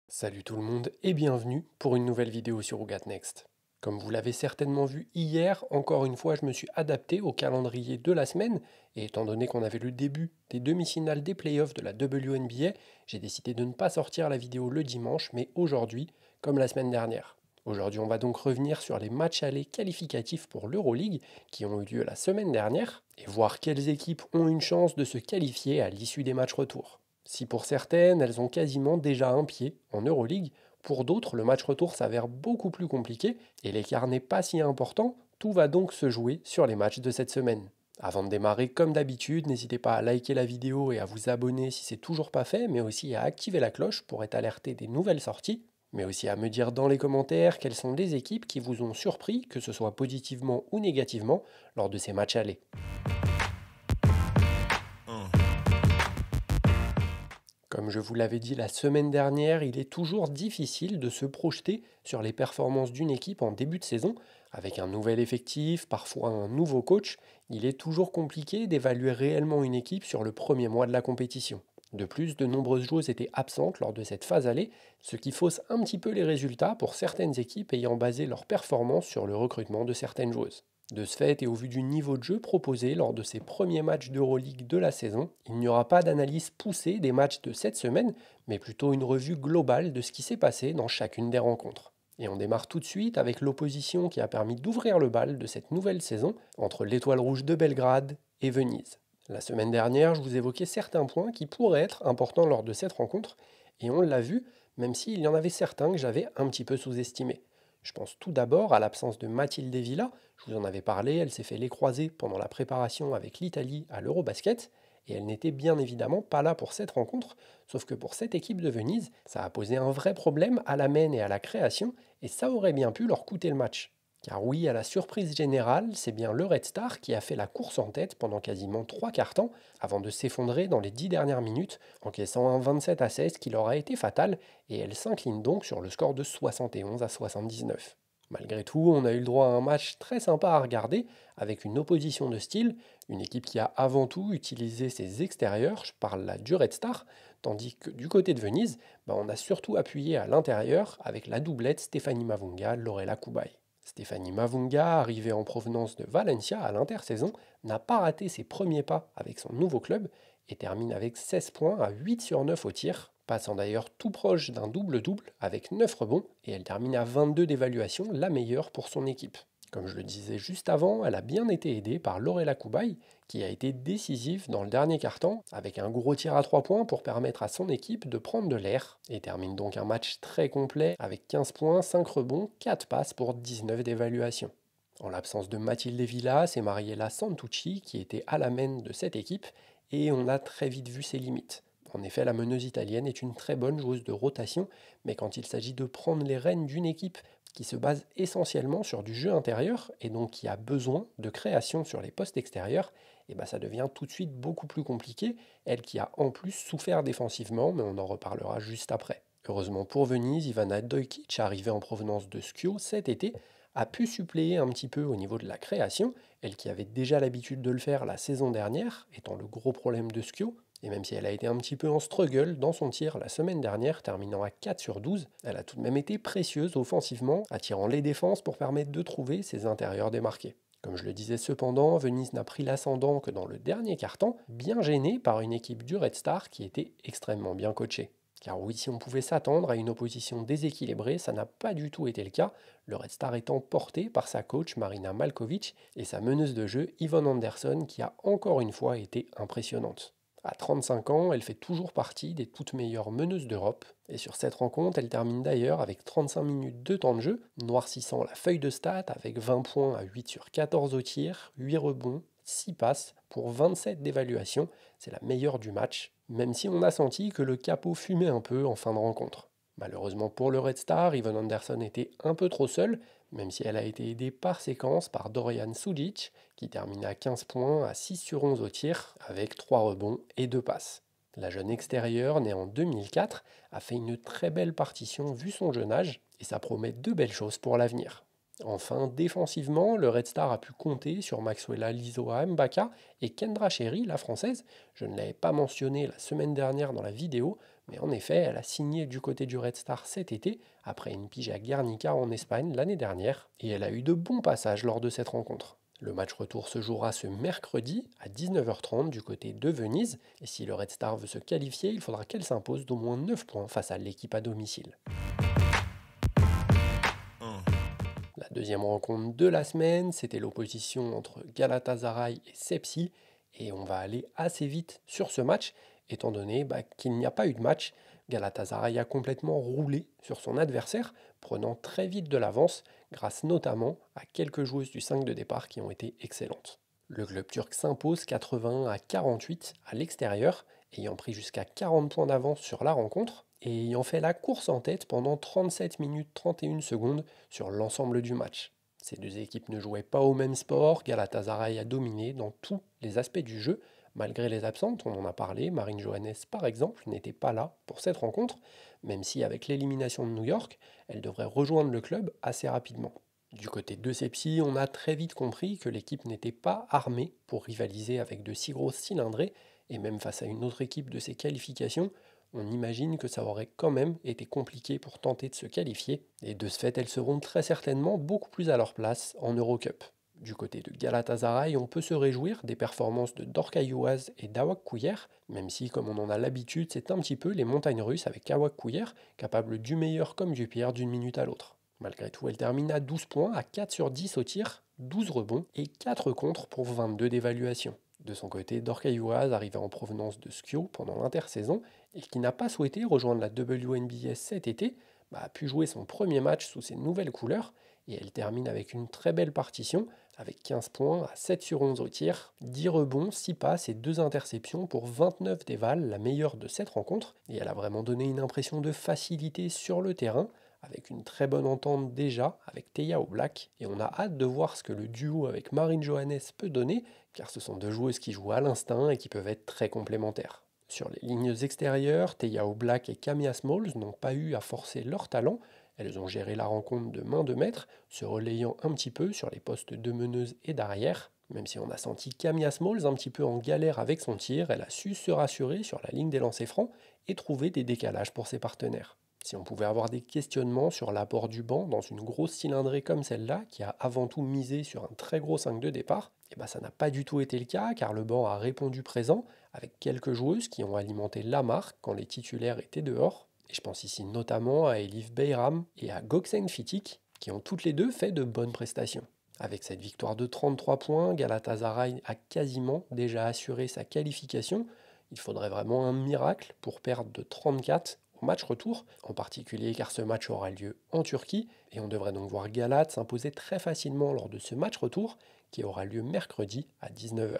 Salut tout le monde et bienvenue pour une nouvelle vidéo sur Ougat Next. Comme vous l'avez certainement vu hier, encore une fois je me suis adapté au calendrier de la semaine et étant donné qu'on avait le début des demi-finales des playoffs de la WNBA, j'ai décidé de ne pas sortir la vidéo le dimanche mais aujourd'hui comme la semaine dernière. Aujourd'hui on va donc revenir sur les matchs allés qualificatifs pour l'Euroleague qui ont eu lieu la semaine dernière et voir quelles équipes ont une chance de se qualifier à l'issue des matchs retour. Si pour certaines, elles ont quasiment déjà un pied en Euroleague, pour d'autres, le match retour s'avère beaucoup plus compliqué et l'écart n'est pas si important, tout va donc se jouer sur les matchs de cette semaine. Avant de démarrer, comme d'habitude, n'hésitez pas à liker la vidéo et à vous abonner si c'est toujours pas fait, mais aussi à activer la cloche pour être alerté des nouvelles sorties, mais aussi à me dire dans les commentaires quelles sont les équipes qui vous ont surpris, que ce soit positivement ou négativement, lors de ces matchs allés. Comme je vous l'avais dit la semaine dernière, il est toujours difficile de se projeter sur les performances d'une équipe en début de saison. Avec un nouvel effectif, parfois un nouveau coach, il est toujours compliqué d'évaluer réellement une équipe sur le premier mois de la compétition. De plus, de nombreuses joueuses étaient absentes lors de cette phase allée, ce qui fausse un petit peu les résultats pour certaines équipes ayant basé leur performance sur le recrutement de certaines joueuses. De ce fait, et au vu du niveau de jeu proposé lors de ces premiers matchs d'Euroleague de la saison, il n'y aura pas d'analyse poussée des matchs de cette semaine, mais plutôt une revue globale de ce qui s'est passé dans chacune des rencontres. Et on démarre tout de suite avec l'opposition qui a permis d'ouvrir le bal de cette nouvelle saison entre l'Étoile Rouge de Belgrade et Venise. La semaine dernière, je vous évoquais certains points qui pourraient être importants lors de cette rencontre, et on l'a vu, même s'il y en avait certains que j'avais un petit peu sous-estimés. Je pense tout d'abord à l'absence de Mathilde Villa, je vous en avais parlé, elle s'est fait les croisés pendant la préparation avec l'Italie à l'Eurobasket, et elle n'était bien évidemment pas là pour cette rencontre, sauf que pour cette équipe de Venise, ça a posé un vrai problème à la main et à la création, et ça aurait bien pu leur coûter le match. Car oui, à la surprise générale, c'est bien le Red Star qui a fait la course en tête pendant quasiment 3 quarts temps, avant de s'effondrer dans les 10 dernières minutes, encaissant un 27-16 qui leur a été fatal, et elle s'incline donc sur le score de 71-79. Malgré tout, on a eu le droit à un match très sympa à regarder, avec une opposition de style, une équipe qui a avant tout utilisé ses extérieurs, je parle là du Red Star, tandis que du côté de Venise, on a surtout appuyé à l'intérieur avec la doublette Stéphanie Mavunga-Lorela Koubaï. Stéphanie Mavunga, arrivée en provenance de Valencia à l'intersaison, n'a pas raté ses premiers pas avec son nouveau club et termine avec 16 points à 8 sur 9 au tir, passant d'ailleurs tout proche d'un double-double avec 9 rebonds et elle termine à 22 d'évaluation, la meilleure pour son équipe. Comme je le disais juste avant, elle a bien été aidée par Lorela Koubaï, qui a été décisif dans le dernier quart-temps, avec un gros tir à 3 points pour permettre à son équipe de prendre de l'air, et termine donc un match très complet avec 15 points, 5 rebonds, 4 passes pour 19 d'évaluation. En l'absence de Mathilde Villa, c'est Mariella Santucci qui était à la main de cette équipe, et on a très vite vu ses limites. En effet, la meneuse italienne est une très bonne joueuse de rotation, mais quand il s'agit de prendre les rênes d'une équipe qui se base essentiellement sur du jeu intérieur et donc qui a besoin de création sur les postes extérieurs, et ça devient tout de suite beaucoup plus compliqué, elle qui a en plus souffert défensivement, mais on en reparlera juste après. Heureusement pour Venise, Ivana Dojkic, arrivée en provenance de Skio cet été, a pu suppléer un petit peu au niveau de la création, elle qui avait déjà l'habitude de le faire la saison dernière, étant le gros problème de Skio, et même si elle a été un petit peu en struggle dans son tir la semaine dernière, terminant à 4 sur 12, elle a tout de même été précieuse offensivement, attirant les défenses pour permettre de trouver ses intérieurs démarqués. Comme je le disais cependant, Venise n'a pris l'ascendant que dans le dernier quart-temps, bien gêné par une équipe du Red Star qui était extrêmement bien coachée. Car oui, si on pouvait s'attendre à une opposition déséquilibrée, ça n'a pas du tout été le cas, le Red Star étant porté par sa coach Marina Malkovic et sa meneuse de jeu Yvonne Anderson qui a encore une fois été impressionnante. À 35 ans, elle fait toujours partie des toutes meilleures meneuses d'Europe. Et sur cette rencontre, elle termine d'ailleurs avec 35 minutes de temps de jeu, noircissant la feuille de stats avec 20 points à 8 sur 14 au tir, 8 rebonds, 6 passes pour 27 d'évaluation. C'est la meilleure du match, même si on a senti que le capot fumait un peu en fin de rencontre. Malheureusement pour le Red Star, Yvonne Anderson était un peu trop seule, même si elle a été aidée par séquence par Dorian Sujic, qui termine à 15 points à 6 sur 11 au tir, avec 3 rebonds et 2 passes. La jeune extérieure, née en 2004, a fait une très belle partition vu son jeune âge, et ça promet de belles choses pour l'avenir. Enfin, défensivement, le Red Star a pu compter sur Maxwella Lizoa Mbaka et Kendra Cherry, la française. Je ne l'avais pas mentionné la semaine dernière dans la vidéo, Mais en effet, elle a signé du côté du Red Star cet été, après une pige à Guernica en Espagne l'année dernière, et elle a eu de bons passages lors de cette rencontre. Le match retour se jouera ce mercredi à 19h30 du côté de Venise, et si le Red Star veut se qualifier, il faudra qu'elle s'impose d'au moins 9 points face à l'équipe à domicile. La deuxième rencontre de la semaine, c'était l'opposition entre Galatasaray et Sepsi, et on va aller assez vite sur ce match, étant donné qu'il n'y a pas eu de match. Galatasaray a complètement roulé sur son adversaire, prenant très vite de l'avance, grâce notamment à quelques joueuses du 5 de départ qui ont été excellentes. Le club turc s'impose 81 à 48 à l'extérieur, ayant pris jusqu'à 40 points d'avance sur la rencontre, et ayant fait la course en tête pendant 37 minutes 31 secondes sur l'ensemble du match. Ces deux équipes ne jouaient pas au même sport, Galatasaray a dominé dans tous les aspects du jeu, malgré les absentes, on en a parlé, Marine Johannes par exemple n'était pas là pour cette rencontre, même si avec l'élimination de New York, elle devrait rejoindre le club assez rapidement. Du côté de Sepsi, on a très vite compris que l'équipe n'était pas armée pour rivaliser avec de si grosses cylindrées, et même face à une autre équipe de ces qualifications, on imagine que ça aurait quand même été compliqué pour tenter de se qualifier, et de ce fait elles seront très certainement beaucoup plus à leur place en Eurocup. Du côté de Galatasaray, on peut se réjouir des performances de Dorka Youaz et Dawak Kouyer, même si, comme on en a l'habitude, c'est un petit peu les montagnes russes avec Dawak Kouyer, capable du meilleur comme du pire d'une minute à l'autre. Malgré tout, elle termine à 12 points, à 4 sur 10 au tir, 12 rebonds et 4 contres pour 22 d'évaluation. De son côté, Dorka Youaz, arrivé en provenance de Skio pendant l'intersaison et qui n'a pas souhaité rejoindre la WNBA cet été, a pu jouer son premier match sous ses nouvelles couleurs et elle termine avec une très belle partition avec 15 points à 7 sur 11 au tir, 10 rebonds, 6 passes et 2 interceptions pour 29 d'éval, la meilleure de cette rencontre, et elle a vraiment donné une impression de facilité sur le terrain, avec une très bonne entente déjà avec Teia Oblak, et on a hâte de voir ce que le duo avec Marine Johannes peut donner, car ce sont deux joueuses qui jouent à l'instinct et qui peuvent être très complémentaires. Sur les lignes extérieures, Teia Oblak et Camilla Smalls n'ont pas eu à forcer leur talent, elles ont géré la rencontre de main de maître, se relayant un petit peu sur les postes de meneuse et d'arrière. Même si on a senti Camilla Smalls un petit peu en galère avec son tir, elle a su se rassurer sur la ligne des lancers francs et trouver des décalages pour ses partenaires. Si on pouvait avoir des questionnements sur l'apport du banc dans une grosse cylindrée comme celle-là, qui a avant tout misé sur un très gros 5 de départ, ça n'a pas du tout été le cas, car le banc a répondu présent, avec quelques joueuses qui ont alimenté la marque quand les titulaires étaient dehors. Et je pense ici notamment à Elif Beyram et à Gökçen Fitik, qui ont toutes les deux fait de bonnes prestations. Avec cette victoire de 33 points, Galatasaray a quasiment déjà assuré sa qualification. Il faudrait vraiment un miracle pour perdre de 34 au match retour, en particulier car ce match aura lieu en Turquie, et on devrait donc voir Galat s'imposer très facilement lors de ce match retour, qui aura lieu mercredi à 19h.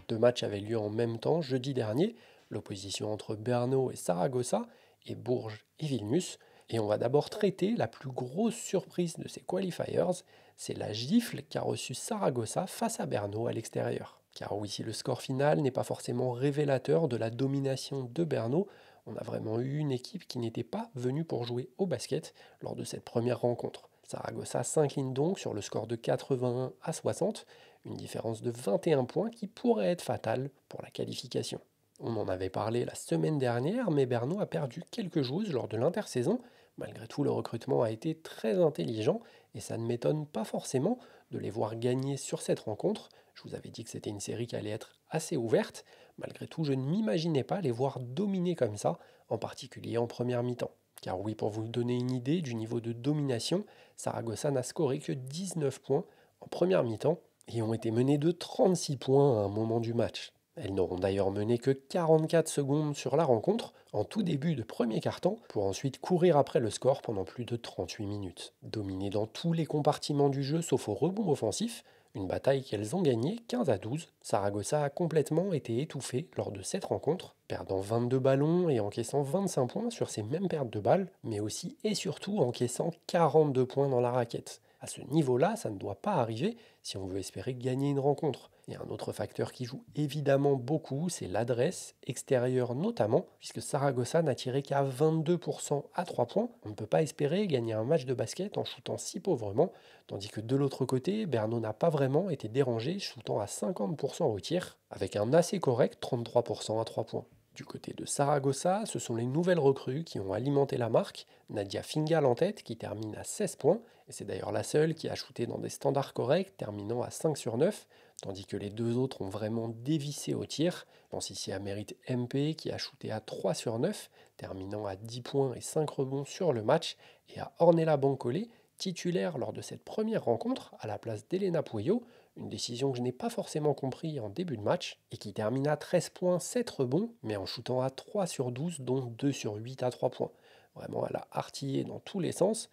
Deux matchs avaient lieu en même temps jeudi dernier, l'opposition entre Brno et Saragossa, et Bourges et Vilnius. Et on va d'abord traiter la plus grosse surprise de ces qualifiers, c'est la gifle qu'a reçue Saragossa face à Brno à l'extérieur. Car oui, si le score final n'est pas forcément révélateur de la domination de Brno, on a vraiment eu une équipe qui n'était pas venue pour jouer au basket lors de cette première rencontre. Saragossa s'incline donc sur le score de 81 à 60, une différence de 21 points qui pourrait être fatale pour la qualification. On en avait parlé la semaine dernière, mais Brno a perdu quelques joueuses lors de l'intersaison. Malgré tout, le recrutement a été très intelligent et ça ne m'étonne pas forcément de les voir gagner sur cette rencontre. Je vous avais dit que c'était une série qui allait être assez ouverte. Malgré tout, je ne m'imaginais pas les voir dominer comme ça, en particulier en première mi-temps. Car oui, pour vous donner une idée du niveau de domination, Saragossa n'a scoré que 19 points en première mi-temps et ont été menées de 36 points à un moment du match. Elles n'auront d'ailleurs mené que 44 secondes sur la rencontre, en tout début de premier quart-temps, pour ensuite courir après le score pendant plus de 38 minutes. Dominées dans tous les compartiments du jeu sauf au rebond offensif, une bataille qu'elles ont gagnée 15 à 12, Saragossa a complètement été étouffée lors de cette rencontre, perdant 22 ballons et encaissant 25 points sur ces mêmes pertes de balles, mais aussi et surtout encaissant 42 points dans la raquette. À ce niveau-là, ça ne doit pas arriver si on veut espérer gagner une rencontre. Et un autre facteur qui joue évidemment beaucoup, c'est l'adresse extérieure notamment, puisque Saragossa n'a tiré qu'à 22% à 3 points. On ne peut pas espérer gagner un match de basket en shootant si pauvrement, tandis que de l'autre côté, Berno n'a pas vraiment été dérangé, shootant à 50% au tir, avec un assez correct 33% à 3 points. Du côté de Saragossa, ce sont les nouvelles recrues qui ont alimenté la marque. Nadia Fingal en tête, qui termine à 16 points, et c'est d'ailleurs la seule qui a shooté dans des standards corrects, terminant à 5 sur 9, tandis que les deux autres ont vraiment dévissé au tir. Je pense ici à Merit MP, qui a shooté à 3 sur 9, terminant à 10 points et 5 rebonds sur le match, et à Ornella Bancole, titulaire lors de cette première rencontre, à la place d'Elena Pueyo, une décision que je n'ai pas forcément compris en début de match, et qui termine à 13 points, 7 rebonds, mais en shootant à 3 sur 12, dont 2 sur 8 à 3 points. Vraiment, elle a artillé dans tous les sens,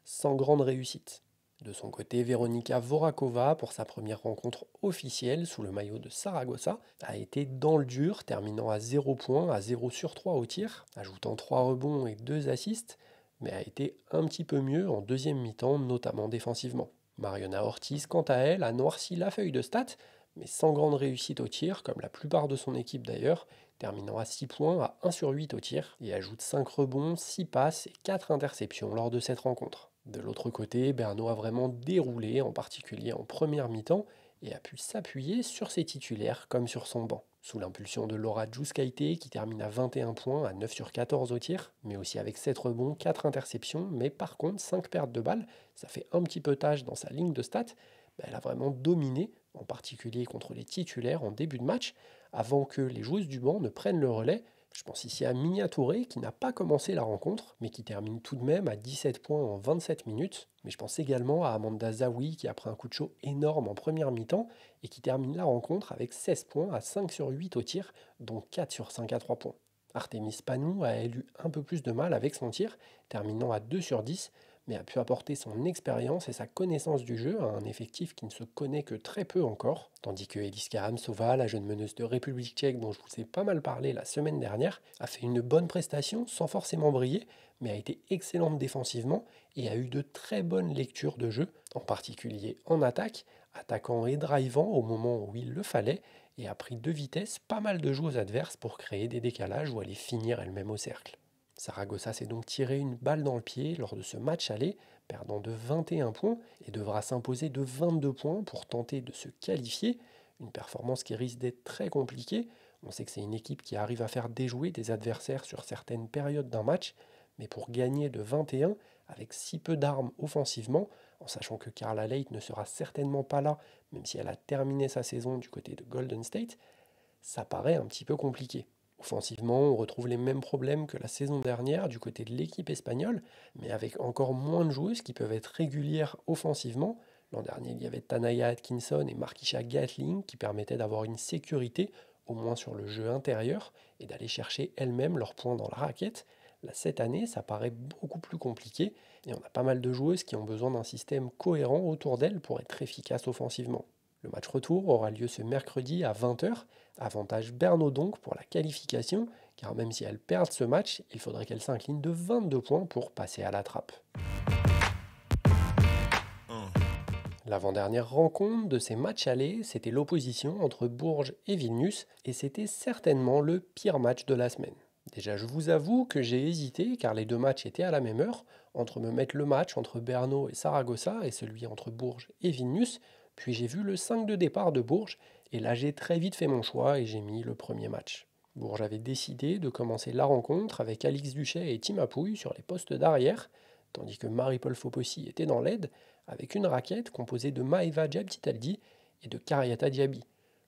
sans grande réussite. De son côté, Veronika Vorakova, pour sa première rencontre officielle sous le maillot de Saragossa, a été dans le dur, terminant à 0 points, à 0 sur 3 au tir, ajoutant 3 rebonds et 2 assists, mais a été un petit peu mieux en deuxième mi-temps, notamment défensivement. Mariona Ortiz, quant à elle, a noirci la feuille de stats, mais sans grande réussite au tir, comme la plupart de son équipe d'ailleurs, terminant à 6 points, à 1 sur 8 au tir, et ajoute 5 rebonds, 6 passes et 4 interceptions lors de cette rencontre. De l'autre côté, Berno a vraiment déroulé, en particulier en première mi-temps, et a pu s'appuyer sur ses titulaires comme sur son banc. Sous l'impulsion de Laura Djouskaite, qui termine à 21 points, à 9 sur 14 au tir, mais aussi avec 7 rebonds, 4 interceptions, mais par contre 5 pertes de balles, ça fait un petit peu tâche dans sa ligne de stats. Elle a vraiment dominé, en particulier contre les titulaires en début de match, avant que les joueuses du banc ne prennent le relais. Je pense ici à Minia Touré, qui n'a pas commencé la rencontre, mais qui termine tout de même à 17 points en 27 minutes. Mais je pense également à Amanda Zawi, qui a pris un coup de chaud énorme en première mi-temps, et qui termine la rencontre avec 16 points à 5 sur 8 au tir, dont 4 sur 5 à 3 points. Artemis Panou a eu un peu plus de mal avec son tir, terminant à 2 sur 10, mais a pu apporter son expérience et sa connaissance du jeu à un effectif qui ne se connaît que très peu encore, tandis que Eliska Hamsova, la jeune meneuse de République tchèque dont je vous ai pas mal parlé la semaine dernière, a fait une bonne prestation sans forcément briller, mais a été excellente défensivement et a eu de très bonnes lectures de jeu, en particulier en attaque, attaquant et drivant au moment où il le fallait, et a pris de vitesse pas mal de joueuses adverses pour créer des décalages ou aller finir elle-même au cercle. Saragossa s'est donc tiré une balle dans le pied lors de ce match aller, perdant de 21 points et devra s'imposer de 22 points pour tenter de se qualifier, une performance qui risque d'être très compliquée. On sait que c'est une équipe qui arrive à faire déjouer des adversaires sur certaines périodes d'un match, mais pour gagner de 21 avec si peu d'armes offensivement, en sachant que Carla Leight ne sera certainement pas là, même si elle a terminé sa saison du côté de Golden State, ça paraît un petit peu compliqué. Offensivement, on retrouve les mêmes problèmes que la saison dernière du côté de l'équipe espagnole, mais avec encore moins de joueuses qui peuvent être régulières offensivement. L'an dernier, il y avait Tanaya Atkinson et Markisha Gatling qui permettaient d'avoir une sécurité, au moins sur le jeu intérieur, et d'aller chercher elles-mêmes leurs points dans la raquette. Là, cette année, ça paraît beaucoup plus compliqué, et on a pas mal de joueuses qui ont besoin d'un système cohérent autour d'elles pour être efficaces offensivement. Le match retour aura lieu ce mercredi à 20 h. Avantage Berno donc pour la qualification, car même si elles perdent ce match, il faudrait qu'elles s'inclinent de 22 points pour passer à la trappe. L'avant-dernière rencontre de ces matchs allés, c'était l'opposition entre Bourges et Vilnius, et c'était certainement le pire match de la semaine. Déjà, je vous avoue que j'ai hésité, car les deux matchs étaient à la même heure, entre me mettre le match entre Brno et Saragossa et celui entre Bourges et Vilnius, puis j'ai vu le 5 de départ de Bourges, et là j'ai très vite fait mon choix et j'ai mis le premier match. Bourges avait décidé de commencer la rencontre avec Alix Duchet et Tim Apouille sur les postes d'arrière, tandis que Marie-Paul Fopossi était dans l'aide, avec une raquette composée de Maeva Djabtitaldi et de Kariata Diaby.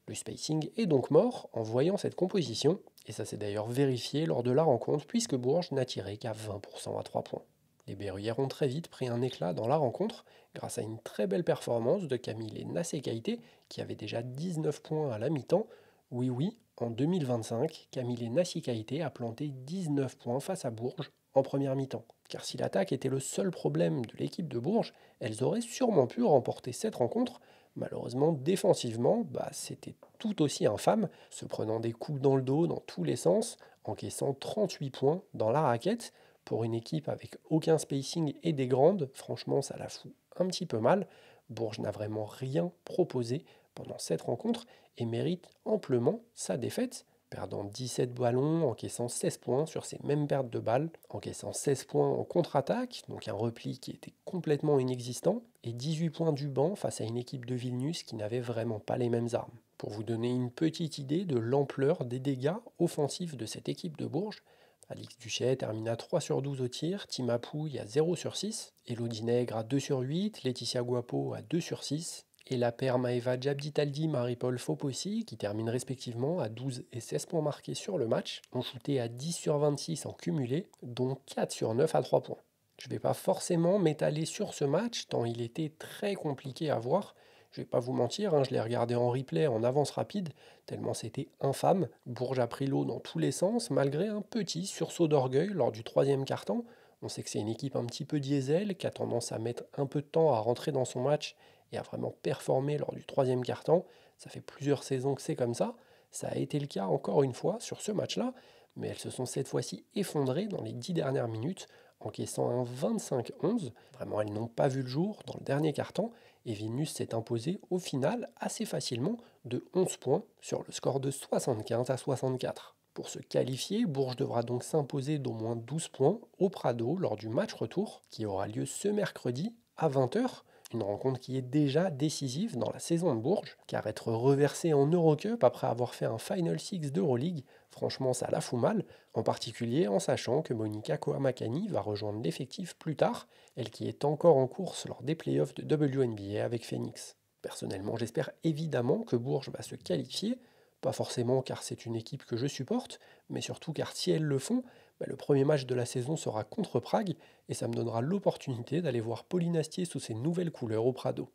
Le spacing est donc mort en voyant cette composition, et ça s'est d'ailleurs vérifié lors de la rencontre puisque Bourges n'a tiré qu'à 20% à 3 points. Les Berruyères ont très vite pris un éclat dans la rencontre grâce à une très belle performance de Camille Nassekaite qui avait déjà 19 points à la mi-temps. Oui, oui, en 2025, Camille Nassekaite a planté 19 points face à Bourges en première mi-temps. Car si l'attaque était le seul problème de l'équipe de Bourges, elles auraient sûrement pu remporter cette rencontre. Malheureusement, défensivement, c'était tout aussi infâme, se prenant des coups dans le dos dans tous les sens, encaissant 38 points dans la raquette. Pour une équipe avec aucun spacing et des grandes, franchement, ça la fout un petit peu mal. Bourges n'a vraiment rien proposé pendant cette rencontre et mérite amplement sa défaite, perdant 17 ballons, encaissant 16 points sur ces mêmes pertes de balles, encaissant 16 points en contre-attaque, donc un repli qui était complètement inexistant, et 18 points du banc face à une équipe de Vilnius qui n'avait vraiment pas les mêmes armes. Pour vous donner une petite idée de l'ampleur des dégâts offensifs de cette équipe de Bourges, Alix Duchet termine à 3 sur 12 au tir, Tima Pouille à 0 sur 6, Elodie Nègre à 2 sur 8, Laetitia Guapo à 2 sur 6, et la paire Maeva Djabditaldi Marie-Paul Fopossi, qui terminent respectivement à 12 et 16 points marqués sur le match, ont shooté à 10 sur 26 en cumulé, dont 4 sur 9 à 3 points. Je ne vais pas forcément m'étaler sur ce match, tant il était très compliqué à voir. Je ne vais pas vous mentir, je l'ai regardé en replay en avance rapide, tellement c'était infâme. Bourges a pris l'eau dans tous les sens, malgré un petit sursaut d'orgueil lors du troisième quart-temps. On sait que c'est une équipe un petit peu diesel, qui a tendance à mettre un peu de temps à rentrer dans son match et a vraiment performé lors du troisième quart-temps. Ça fait plusieurs saisons que c'est comme ça. Ça a été le cas encore une fois sur ce match-là, mais elles se sont cette fois-ci effondrées dans les 10 dernières minutes, encaissant un 25-11. Vraiment, elles n'ont pas vu le jour dans le dernier quart-temps, et Vilnius s'est imposé au final assez facilement de 11 points sur le score de 75 à 64. Pour se qualifier, Bourges devra donc s'imposer d'au moins 12 points au Prado lors du match retour qui aura lieu ce mercredi à 20 h. Une rencontre qui est déjà décisive dans la saison de Bourges, car être reversé en Eurocup après avoir fait un Final Six d'Euroleague, franchement ça la fout mal, en particulier en sachant que Monica Kohamakani va rejoindre l'effectif plus tard, elle qui est encore en course lors des playoffs de WNBA avec Phoenix. Personnellement, j'espère évidemment que Bourges va se qualifier, pas forcément car c'est une équipe que je supporte, mais surtout car si elles le font, le premier match de la saison sera contre Prague et ça me donnera l'opportunité d'aller voir Pauline Astier sous ses nouvelles couleurs au Prado.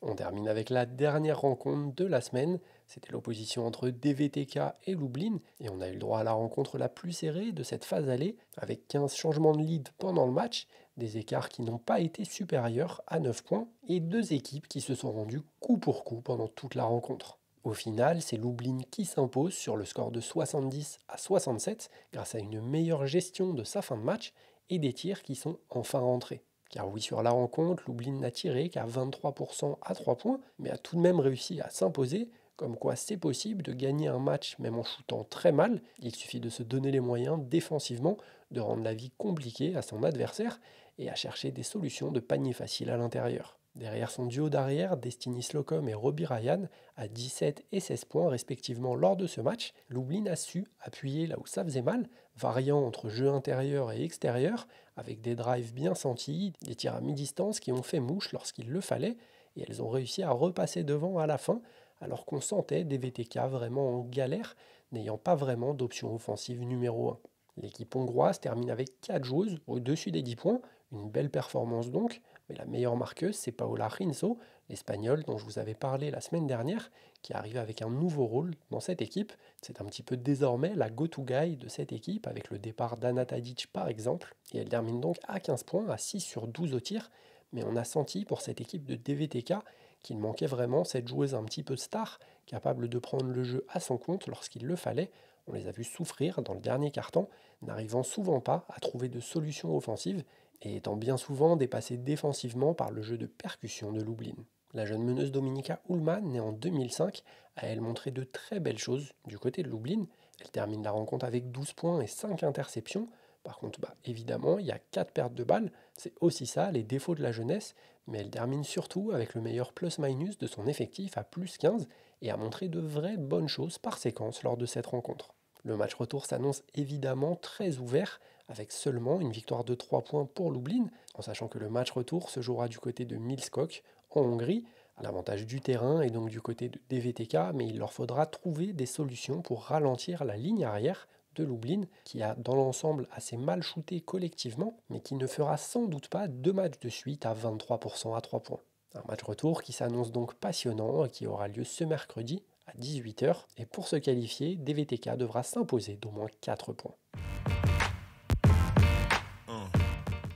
On termine avec la dernière rencontre de la semaine. C'était l'opposition entre DVTK et Lublin et on a eu le droit à la rencontre la plus serrée de cette phase aller avec 15 changements de lead pendant le match, des écarts qui n'ont pas été supérieurs à 9 points et deux équipes qui se sont rendues coup pour coup pendant toute la rencontre. Au final, c'est Lublin qui s'impose sur le score de 70 à 67 grâce à une meilleure gestion de sa fin de match et des tirs qui sont enfin rentrés. Car oui, sur la rencontre, Lublin n'a tiré qu'à 23% à 3 points, mais a tout de même réussi à s'imposer, comme quoi c'est possible de gagner un match même en shootant très mal. Il suffit de se donner les moyens défensivement de rendre la vie compliquée à son adversaire et à chercher des solutions de panier facile à l'intérieur. Derrière son duo d'arrière, Destiny Slocum et Robbie Ryan, à 17 et 16 points respectivement lors de ce match, Lublin a su appuyer là où ça faisait mal, variant entre jeu intérieur et extérieur, avec des drives bien sentis, des tirs à mi-distance qui ont fait mouche lorsqu'il le fallait, et elles ont réussi à repasser devant à la fin, alors qu'on sentait des VTK vraiment en galère, n'ayant pas vraiment d'option offensive numéro 1. L'équipe hongroise termine avec 4 joueuses au-dessus des 10 points, une belle performance donc, mais la meilleure marqueuse c'est Paola Rinso, l'Espagnole dont je vous avais parlé la semaine dernière, qui arrive avec un nouveau rôle dans cette équipe. C'est un petit peu désormais la go-to guy de cette équipe avec le départ d'Ana Tadic par exemple, et elle termine donc à 15 points, à 6 sur 12 au tir, mais on a senti pour cette équipe de DVTK qu'il manquait vraiment cette joueuse un petit peu star, capable de prendre le jeu à son compte lorsqu'il le fallait. On les a vus souffrir dans le dernier quart-temps, n'arrivant souvent pas à trouver de solutions offensives et étant bien souvent dépassés défensivement par le jeu de percussion de Lublin. La jeune meneuse Dominika Ullmann, née en 2005, a elle montré de très belles choses du côté de Lublin. Elle termine la rencontre avec 12 points et 5 interceptions. Par contre, évidemment, il y a 4 pertes de balles. C'est aussi ça, les défauts de la jeunesse. Mais elle termine surtout avec le meilleur plus-minus de son effectif à plus 15 et a montré de vraies bonnes choses par séquence lors de cette rencontre. Le match retour s'annonce évidemment très ouvert, avec seulement une victoire de 3 points pour Lublin, en sachant que le match retour se jouera du côté de Miskolc, en Hongrie, à l'avantage du terrain et donc du côté de DVTK, mais il leur faudra trouver des solutions pour ralentir la ligne arrière de Lublin, qui a dans l'ensemble assez mal shooté collectivement, mais qui ne fera sans doute pas 2 matchs de suite à 23% à 3 points. Un match retour qui s'annonce donc passionnant et qui aura lieu ce mercredi à 18 h. Et pour se qualifier, DVTK devra s'imposer d'au moins 4 points.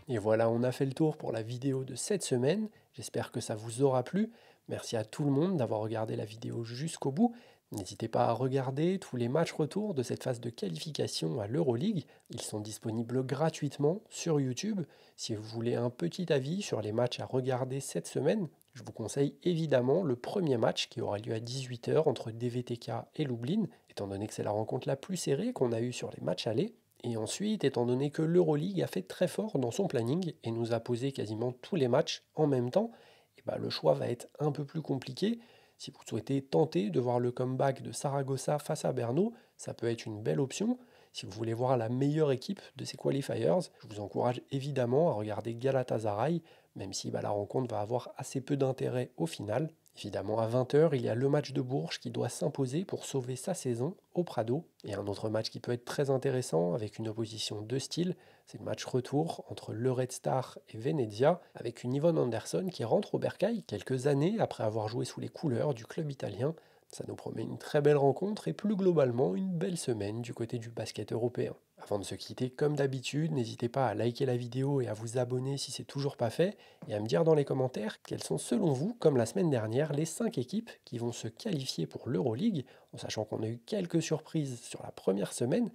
Et voilà, on a fait le tour pour la vidéo de cette semaine. J'espère que ça vous aura plu. Merci à tout le monde d'avoir regardé la vidéo jusqu'au bout. N'hésitez pas à regarder tous les matchs retour de cette phase de qualification à l'Euroleague. Ils sont disponibles gratuitement sur YouTube. Si vous voulez un petit avis sur les matchs à regarder cette semaine, Je vous conseille évidemment le premier match qui aura lieu à 18 h entre DVTK et Lublin, étant donné que c'est la rencontre la plus serrée qu'on a eue sur les matchs allés. Et ensuite, étant donné que l'Euroleague a fait très fort dans son planning et nous a posé quasiment tous les matchs en même temps, et bah, le choix va être un peu plus compliqué. Si vous souhaitez tenter de voir le comeback de Saragossa face à Brno, ça peut être une belle option. Si vous voulez voir la meilleure équipe de ces qualifiers, je vous encourage évidemment à regarder Galatasaray, même si bah, la rencontre va avoir assez peu d'intérêt au final. Évidemment, à 20 h, il y a le match de Bourges qui doit s'imposer pour sauver sa saison au Prado. Et un autre match qui peut être très intéressant avec une opposition de style, c'est le match retour entre le Red Star et Venezia, avec une Yvonne Anderson qui rentre au Bercail quelques années après avoir joué sous les couleurs du club italien. Ça nous promet une très belle rencontre et plus globalement une belle semaine du côté du basket européen. Avant de se quitter, comme d'habitude, n'hésitez pas à liker la vidéo et à vous abonner si c'est toujours pas fait, et à me dire dans les commentaires quelles sont selon vous, comme la semaine dernière, les 5 équipes qui vont se qualifier pour l'Euroleague, en sachant qu'on a eu quelques surprises sur la première semaine.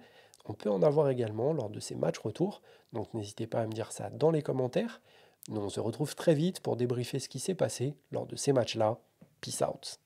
On peut en avoir également lors de ces matchs retour, donc n'hésitez pas à me dire ça dans les commentaires. Nous on se retrouve très vite pour débriefer ce qui s'est passé lors de ces matchs-là. Peace out.